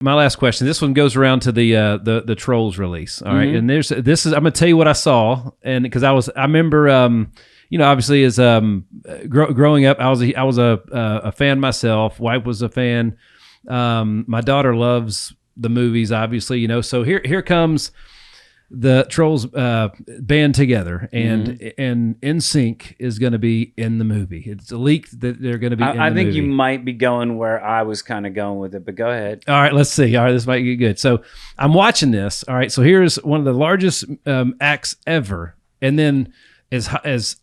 my last question. This one goes around to the Trolls release. All right, and this is I'm gonna tell you what I saw, and because I remember obviously as growing up, I was a fan myself. Wife was a fan. My daughter loves the movies, obviously, So here comes the Trolls band together, and NSYNC is going to be in the movie. It's leaked that they're going to be. I think you might be going where I was kind of going with it, but go ahead. All right, let's see. All right, this might get good. So I'm watching this. All right, so here's one of the largest acts ever, and then as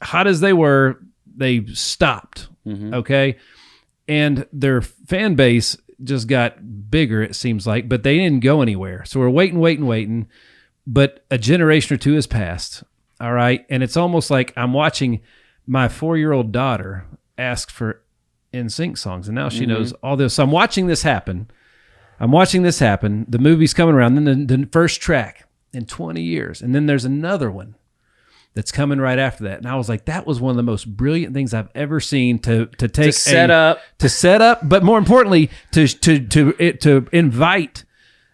hot as they were, they stopped. Okay, and their fan base just got bigger. It seems like, but they didn't go anywhere. So we're waiting. But a generation or two has passed, all right? And it's almost like I'm watching my 4-year-old daughter ask for NSYNC songs, and now she knows all this. So I'm watching this happen. The movie's coming around, then the first track in 20 years, and then there's another one that's coming right after that. And I was like, that was one of the most brilliant things I've ever seen to set up, but more importantly, to invite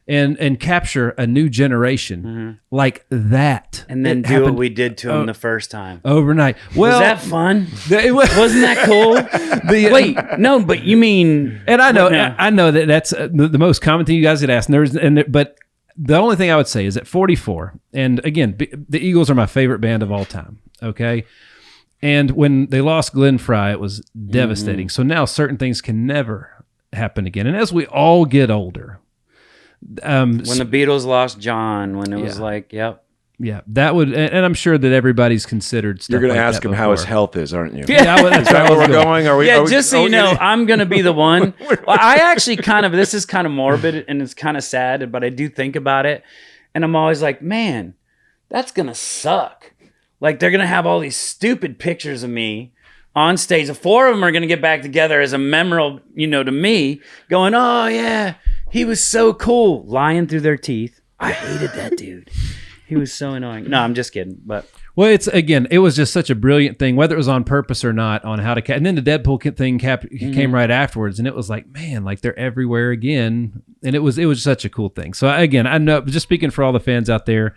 and capture a new generation like that, and then do what we did to them the first time overnight. Well, was that fun? Wasn't that cool? Wait, no, but you mean? And I know that that's the most common thing you guys get asked. But the only thing I would say is at 44, and again, the Eagles are my favorite band of all time. Okay. And when they lost Glenn Fry, it was devastating. So now certain things can never happen again. And as we all get older, when the Beatles lost John, when it was that would, and I'm sure that everybody's considered stuff. You're going to like ask him how his health is, aren't you? Yeah, is that where we're going? Are we? Just so you know, I'm going to be the one. Well, I actually this is kind of morbid and it's kind of sad, but I do think about it, and I'm always like, man, that's going to suck. Like they're going to have all these stupid pictures of me on stage. The 4 of them are going to get back together as a memorial, to me, going, oh yeah, he was so cool, lying through their teeth. I hated that dude. He was so annoying. No, I'm just kidding. But it was just such a brilliant thing, whether it was on purpose or not, on how to. And then the Deadpool thing came right afterwards, and it was like, man, like they're everywhere again, and it was such a cool thing. So again, I know, just speaking for all the fans out there,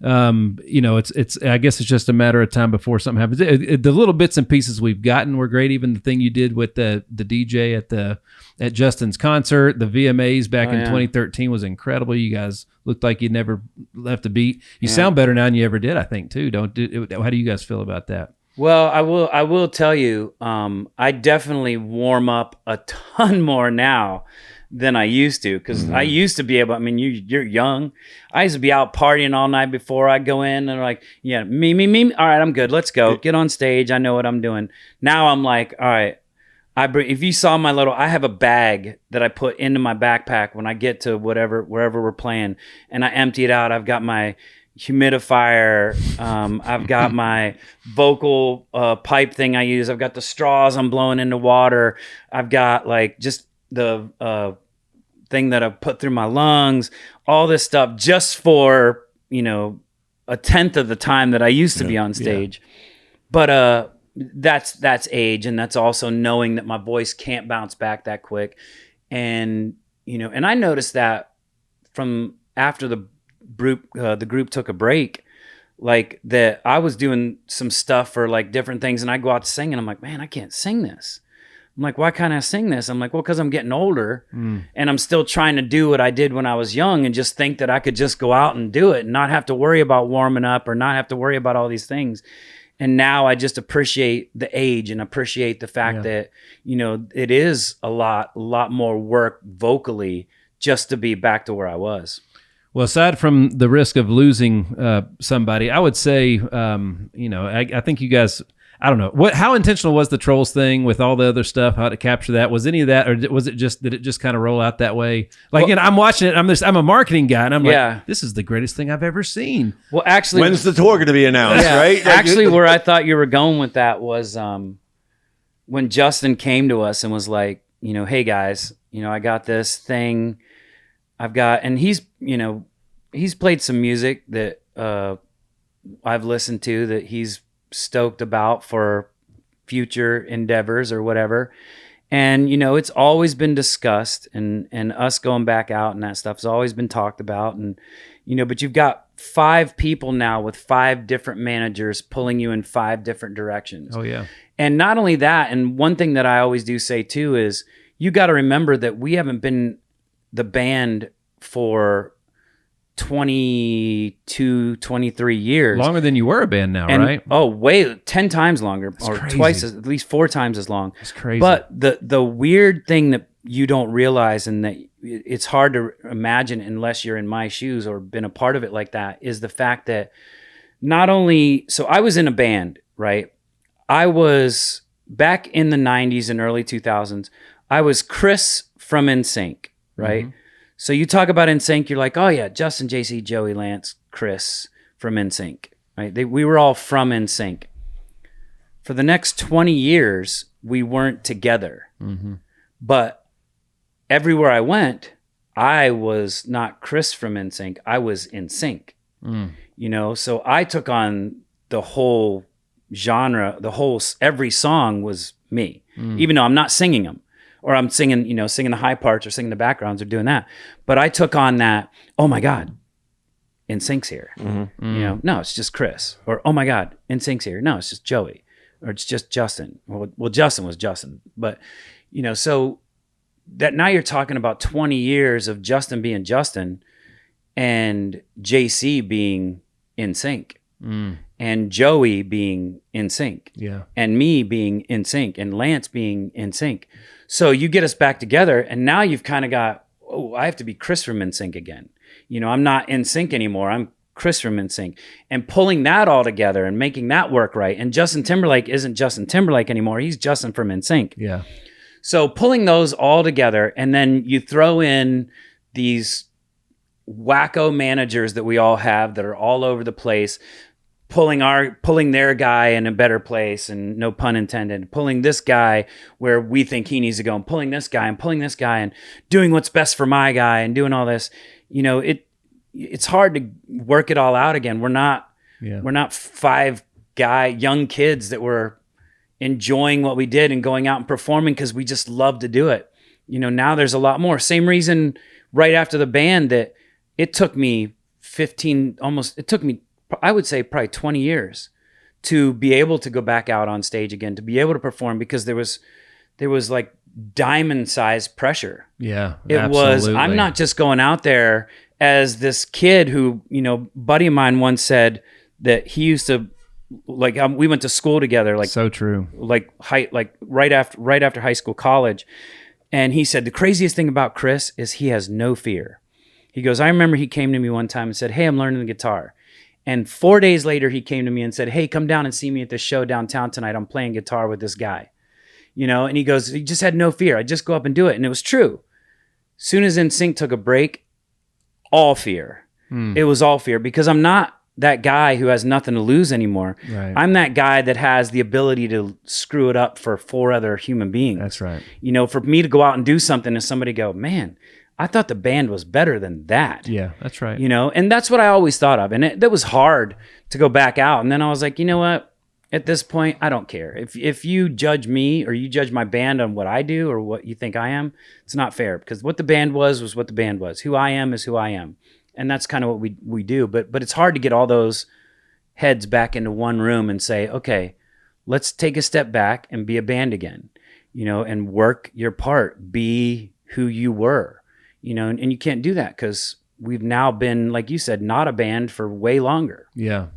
it's I guess it's just a matter of time before something happens. The little bits and pieces we've gotten were great. Even the thing you did with the DJ at Justin's concert, the VMAs back in 2013 was incredible. You guys looked like you never left a beat. You sound better now than you ever did, I think, too. How do you guys feel about that? Well, I will tell you, I definitely warm up a ton more now than I used to, because I used to be able, you're young. I used to be out partying all night before I go in, and like, yeah, me. All right, I'm good. Let's go. Get on stage. I know what I'm doing. Now I'm like, all right, if you saw I have a bag that I put into my backpack when I get to wherever we're playing, and I empty it out. I've got my humidifier. I've got my vocal pipe thing I use. I've got the straws I'm blowing into water. I've got like just the thing that I put through my lungs, all this stuff just for, a tenth of the time that I used to be on stage. But that's age, and that's also knowing that my voice can't bounce back that quick. And, and I noticed that from after the group took a break, like that I was doing some stuff for like different things, and I go out to sing and I'm like, man, I can't sing this. I'm like, why can't I sing this? I'm like, well, because I'm getting older and I'm still trying to do what I did when I was young, and just think that I could just go out and do it and not have to worry about warming up or not have to worry about all these things. And now I just appreciate the age and appreciate the fact that, it is a lot more work vocally just to be back to where I was. Well, aside from the risk of losing somebody, I would say, I think you guys, I don't know, how intentional was the Trolls thing with all the other stuff, how to capture that? Was any of that, or was it just, did it just kind of roll out that way? Like, I'm watching it, I'm a marketing guy, and I'm like, this is the greatest thing I've ever seen. Well, actually, when's the tour going to be announced, right? Actually, where I thought you were going with that was when Justin came to us and was like, hey guys, I got this thing and he's played some music that I've listened to that he's stoked about for future endeavors or whatever. And, you know, it's always been discussed, and us going back out and that stuff's always been talked about. And, you know, but you've got 5 people now with 5 different managers pulling you in 5 different directions. Oh, yeah. And not only that, and one thing that I always do say too is you got to remember that we haven't been the band for 22, 23 years. Longer than you were a band now, And, right? Oh, way 10 times longer, or crazy. twice, at least 4 times as long. It's crazy. But the weird thing that you don't realize, and that it's hard to imagine unless you're in my shoes or been a part of it like that, is the fact that not only, so I was in a band, right? I was back in the 90s and early 2000s. I was Chris from NSYNC, right? Mm-hmm. So you talk about NSYNC, you're like, oh yeah, Justin, JC, Joey, Lance, Chris from NSYNC, right? We were all from NSYNC. For the next 20 years, we weren't together. Mm-hmm. But everywhere I went, I was not Chris from NSYNC. I was NSYNC. You know, so I took on the whole genre, every song was me, even though I'm not singing them. Or I'm singing, you know, singing the high parts or singing the backgrounds or doing that. But I took on that, oh my God, NSYNC's here. Mm-hmm. You know, no, it's just Chris. Or, oh my God, NSYNC's here. No, it's just Joey. Or it's just Justin. Well, Justin was Justin. But, you know, so that now you're talking about 20 years of Justin being Justin and JC being NSYNC. And Joey being NSYNC. Yeah. And me being NSYNC. And Lance being NSYNC. So you get us back together, and now you've kind of got, oh, I have to be Chris from NSYNC again. You know, I'm not NSYNC anymore. I'm Chris from NSYNC. And pulling that all together and making that work right. And Justin Timberlake isn't Justin Timberlake anymore. He's Justin from NSYNC. Yeah. So pulling those all together, and then you throw in these wacko managers that we all have that are all over the place, pulling their guy in a better place, and no pun intended, pulling this guy where we think he needs to go, and pulling this guy and doing what's best for my guy and doing all this. You know, it's hard to work it all out again. We're not 5 young kids that were enjoying what we did and going out and performing because we just love to do it. You know, now there's a lot more. Same reason right after the band that it took me I would say probably 20 years to be able to go back out on stage again, to be able to perform, because there was like diamond-sized pressure. Yeah, absolutely. I'm not just going out there as this kid who, you know, buddy of mine once said that he used to, like, we went to school together, like, so true, like right after high school, college, and he said the craziest thing about Chris is he has no fear. He goes, I remember he came to me one time and said, hey, I'm learning the guitar. And 4 days later, he came to me and said, hey, come down and see me at this show downtown tonight. I'm playing guitar with this guy. You know, and he goes, he just had no fear. I just go up and do it. And it was true. Soon as NSYNC took a break, all fear. It was all fear, because I'm not that guy who has nothing to lose anymore. Right. I'm that guy that has the ability to screw it up for 4 other human beings. That's right. You know, for me to go out and do something and somebody go, man, I thought the band was better than that. Yeah, that's right. You know, and that's what I always thought of. And that was hard to go back out. And then I was like, you know what? At this point, I don't care. If you judge me or you judge my band on what I do or what you think I am, it's not fair, because what the band was what the band was. Who I am is who I am. And that's kind of what we do. But it's hard to get all those heads back into one room and say, okay, let's take a step back and be a band again, you know, and work your part, be who you were. You know, and you can't do that because we've now been, like you said, not a band for way longer. Yeah.